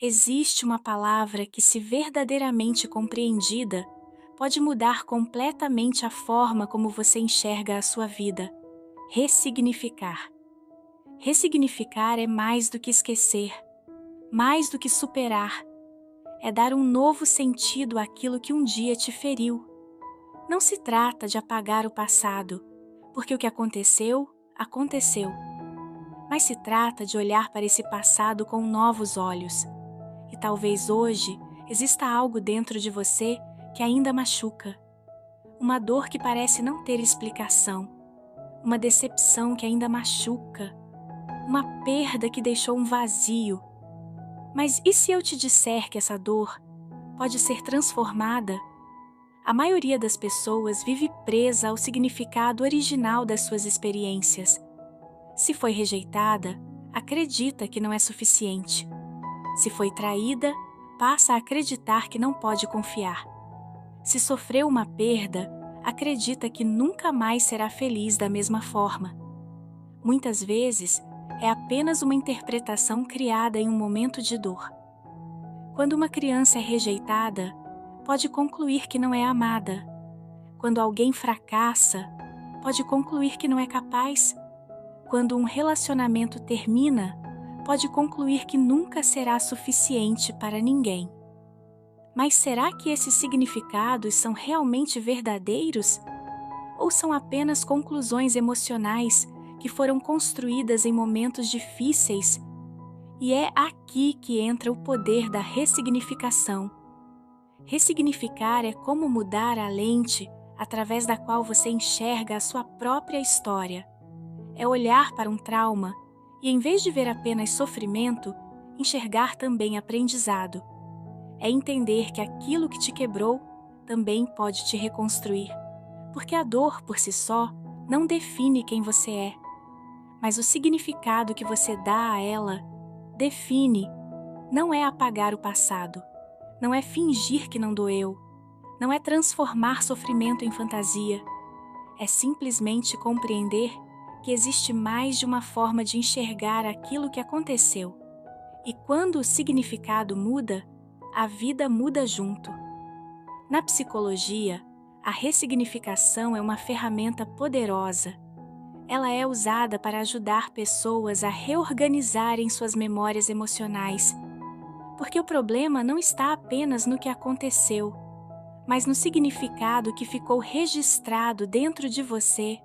Existe uma palavra que, se verdadeiramente compreendida, pode mudar completamente a forma como você enxerga a sua vida. Ressignificar. Ressignificar é mais do que esquecer, mais do que superar. É dar um novo sentido àquilo que um dia te feriu. Não se trata de apagar o passado, porque o que aconteceu, aconteceu. Mas se trata de olhar para esse passado com novos olhos. E talvez hoje exista algo dentro de você que ainda machuca. Uma dor que parece não ter explicação. Uma decepção que ainda machuca. Uma perda que deixou um vazio. Mas e se eu te disser que essa dor pode ser transformada? A maioria das pessoas vive presa ao significado original das suas experiências. Se foi rejeitada, acredita que não é suficiente. Se foi traída, passa a acreditar que não pode confiar. Se sofreu uma perda, acredita que nunca mais será feliz da mesma forma. Muitas vezes, é apenas uma interpretação criada em um momento de dor. Quando uma criança é rejeitada, pode concluir que não é amada. Quando alguém fracassa, pode concluir que não é capaz. Quando um relacionamento termina, pode concluir que nunca será suficiente para ninguém. Mas será que esses significados são realmente verdadeiros? Ou são apenas conclusões emocionais que foram construídas em momentos difíceis? E é aqui que entra o poder da ressignificação. Ressignificar é como mudar a lente através da qual você enxerga a sua própria história. É olhar para um trauma e, em vez de ver apenas sofrimento, enxergar também aprendizado. É entender que aquilo que te quebrou também pode te reconstruir, porque a dor por si só não define quem você é, mas o significado que você dá a ela define. Não é apagar o passado, não é fingir que não doeu, não é transformar sofrimento em fantasia, é simplesmente compreender que existe mais de uma forma de enxergar aquilo que aconteceu. E quando o significado muda, a vida muda junto. Na psicologia, a ressignificação é uma ferramenta poderosa. Ela é usada para ajudar pessoas a reorganizarem suas memórias emocionais. Porque o problema não está apenas no que aconteceu, mas no significado que ficou registrado dentro de você.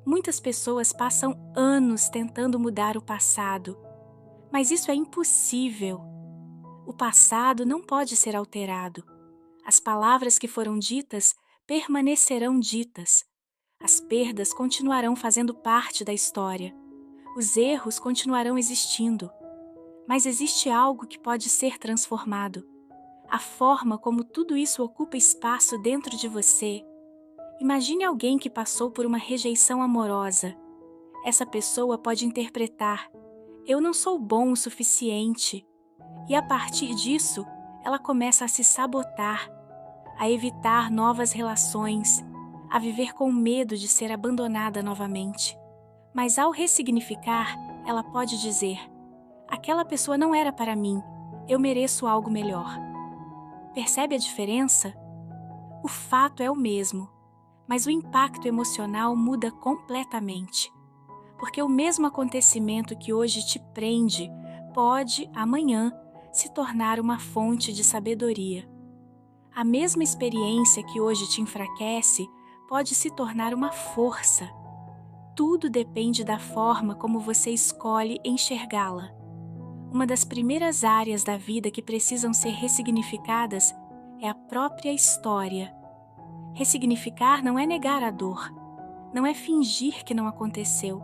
Muitas pessoas passam anos tentando mudar o passado, mas isso é impossível. O passado não pode ser alterado. As palavras que foram ditas permanecerão ditas. As perdas continuarão fazendo parte da história. Os erros continuarão existindo. Mas existe algo que pode ser transformado. A forma como tudo isso ocupa espaço dentro de você. Imagine alguém que passou por uma rejeição amorosa. Essa pessoa pode interpretar: eu não sou bom o suficiente. E a partir disso, ela começa a se sabotar, a evitar novas relações, a viver com medo de ser abandonada novamente. Mas ao ressignificar, ela pode dizer: aquela pessoa não era para mim, eu mereço algo melhor. Percebe a diferença? O fato é o mesmo, mas o impacto emocional muda completamente. Porque o mesmo acontecimento que hoje te prende pode, amanhã, se tornar uma fonte de sabedoria. A mesma experiência que hoje te enfraquece pode se tornar uma força. Tudo depende da forma como você escolhe enxergá-la. Uma das primeiras áreas da vida que precisam ser ressignificadas é a própria história. Ressignificar não é negar a dor, não é fingir que não aconteceu.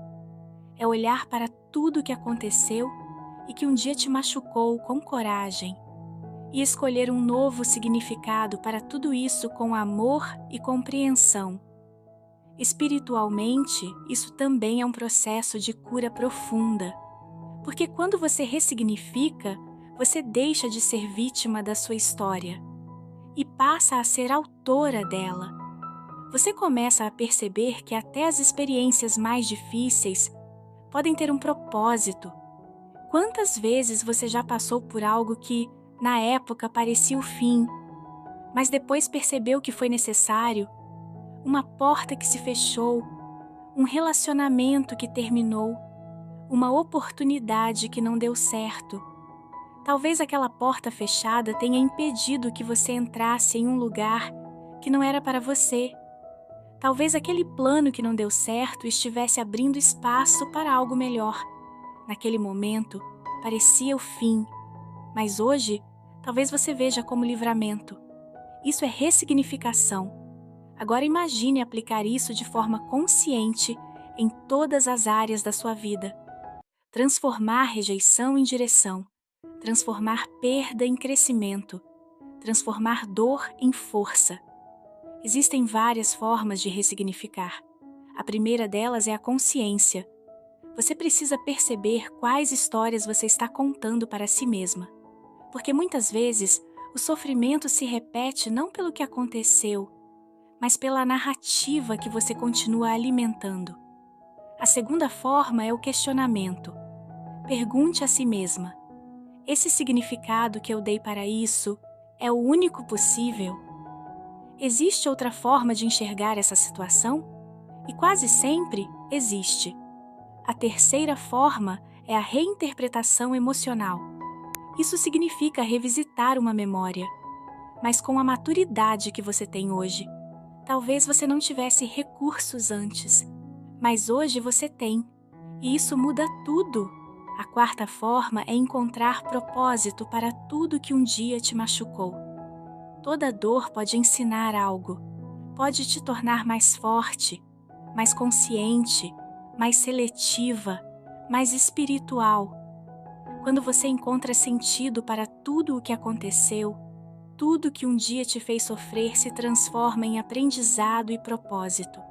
É olhar para tudo o que aconteceu e que um dia te machucou com coragem e escolher um novo significado para tudo isso com amor e compreensão. Espiritualmente, isso também é um processo de cura profunda, porque quando você ressignifica, você deixa de ser vítima da sua história e passa a ser autora dela. Você começa a perceber que até as experiências mais difíceis podem ter um propósito. Quantas vezes você já passou por algo que, na época, parecia o fim, mas depois percebeu que foi necessário? Uma porta que se fechou, um relacionamento que terminou, uma oportunidade que não deu certo. Talvez aquela porta fechada tenha impedido que você entrasse em um lugar que não era para você. Talvez aquele plano que não deu certo estivesse abrindo espaço para algo melhor. Naquele momento, parecia o fim, mas hoje, talvez você veja como livramento. Isso é ressignificação. Agora imagine aplicar isso de forma consciente em todas as áreas da sua vida. Transformar rejeição em direção, transformar perda em crescimento, transformar dor em força. Existem várias formas de ressignificar. A primeira delas é a consciência. Você precisa perceber quais histórias você está contando para si mesma. Porque muitas vezes o sofrimento se repete não pelo que aconteceu, mas pela narrativa que você continua alimentando. A segunda forma é o questionamento. Pergunte a si mesma: esse significado que eu dei para isso é o único possível? Existe outra forma de enxergar essa situação? E quase sempre existe. A terceira forma é a reinterpretação emocional. Isso significa revisitar uma memória, mas com a maturidade que você tem hoje. Talvez você não tivesse recursos antes, mas hoje você tem, e isso muda tudo. A quarta forma é encontrar propósito para tudo que um dia te machucou. Toda dor pode ensinar algo, pode te tornar mais forte, mais consciente, mais seletiva, mais espiritual. Quando você encontra sentido para tudo o que aconteceu, tudo que um dia te fez sofrer se transforma em aprendizado e propósito.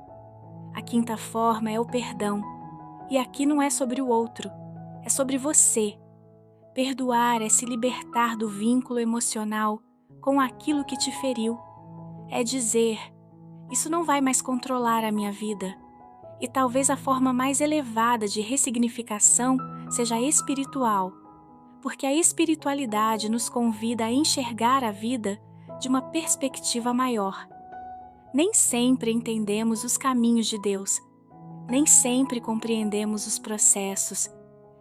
A quinta forma é o perdão, e aqui não é sobre o outro, é sobre você. Perdoar é se libertar do vínculo emocional com aquilo que te feriu. É dizer: isso não vai mais controlar a minha vida. E talvez a forma mais elevada de ressignificação seja espiritual, porque a espiritualidade nos convida a enxergar a vida de uma perspectiva maior. Nem sempre entendemos os caminhos de Deus, nem sempre compreendemos os processos,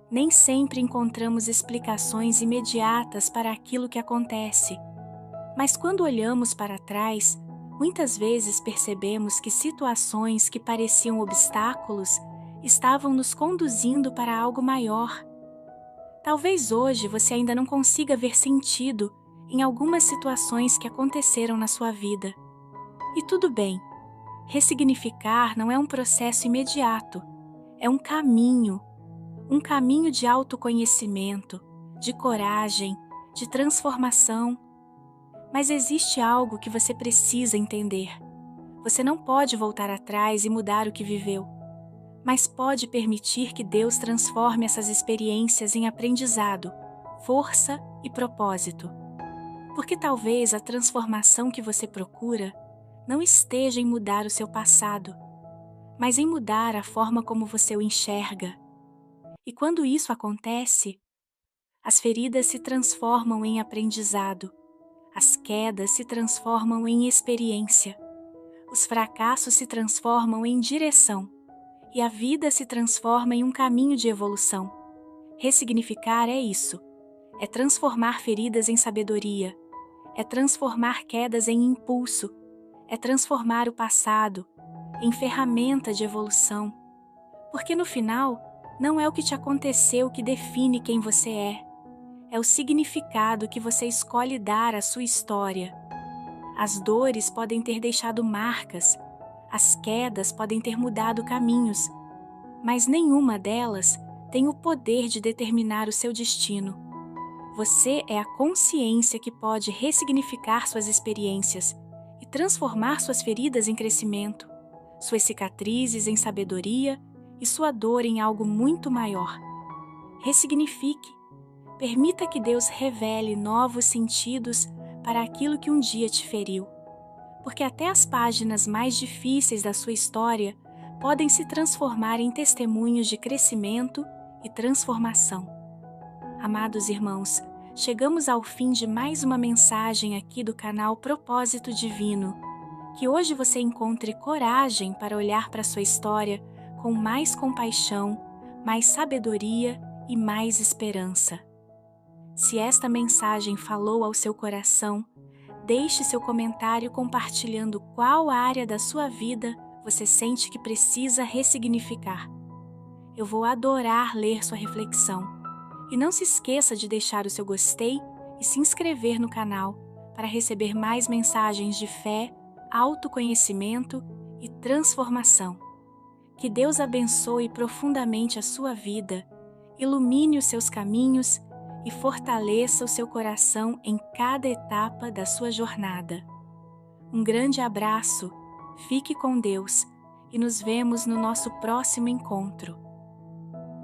nem sempre encontramos explicações imediatas para aquilo que acontece. Mas quando olhamos para trás, muitas vezes percebemos que situações que pareciam obstáculos estavam nos conduzindo para algo maior. Talvez hoje você ainda não consiga ver sentido em algumas situações que aconteceram na sua vida. E tudo bem, ressignificar não é um processo imediato, é um caminho de autoconhecimento, de coragem, de transformação. Mas existe algo que você precisa entender. Você não pode voltar atrás e mudar o que viveu, mas pode permitir que Deus transforme essas experiências em aprendizado, força e propósito. Porque talvez a transformação que você procura não esteja em mudar o seu passado, mas em mudar a forma como você o enxerga. E quando isso acontece, as feridas se transformam em aprendizado, as quedas se transformam em experiência, os fracassos se transformam em direção, e a vida se transforma em um caminho de evolução. Ressignificar é isso, é transformar feridas em sabedoria, é transformar quedas em impulso, é transformar o passado em ferramenta de evolução. Porque no final, não é o que te aconteceu que define quem você é o significado que você escolhe dar à sua história. As dores podem ter deixado marcas, as quedas podem ter mudado caminhos, mas nenhuma delas tem o poder de determinar o seu destino. Você é a consciência que pode ressignificar suas experiências e transformar suas feridas em crescimento, suas cicatrizes em sabedoria e sua dor em algo muito maior. Ressignifique. Permita que Deus revele novos sentidos para aquilo que um dia te feriu, porque até as páginas mais difíceis da sua história podem se transformar em testemunhos de crescimento e transformação. Amados irmãos, chegamos ao fim de mais uma mensagem aqui do canal Propósito Divino. Que hoje você encontre coragem para olhar para sua história com mais compaixão, mais sabedoria e mais esperança. Se esta mensagem falou ao seu coração, deixe seu comentário compartilhando qual área da sua vida você sente que precisa ressignificar. Eu vou adorar ler sua reflexão. E não se esqueça de deixar o seu gostei e se inscrever no canal para receber mais mensagens de fé, autoconhecimento e transformação. Que Deus abençoe profundamente a sua vida, ilumine os seus caminhos e fortaleça o seu coração em cada etapa da sua jornada. Um grande abraço, fique com Deus e nos vemos no nosso próximo encontro.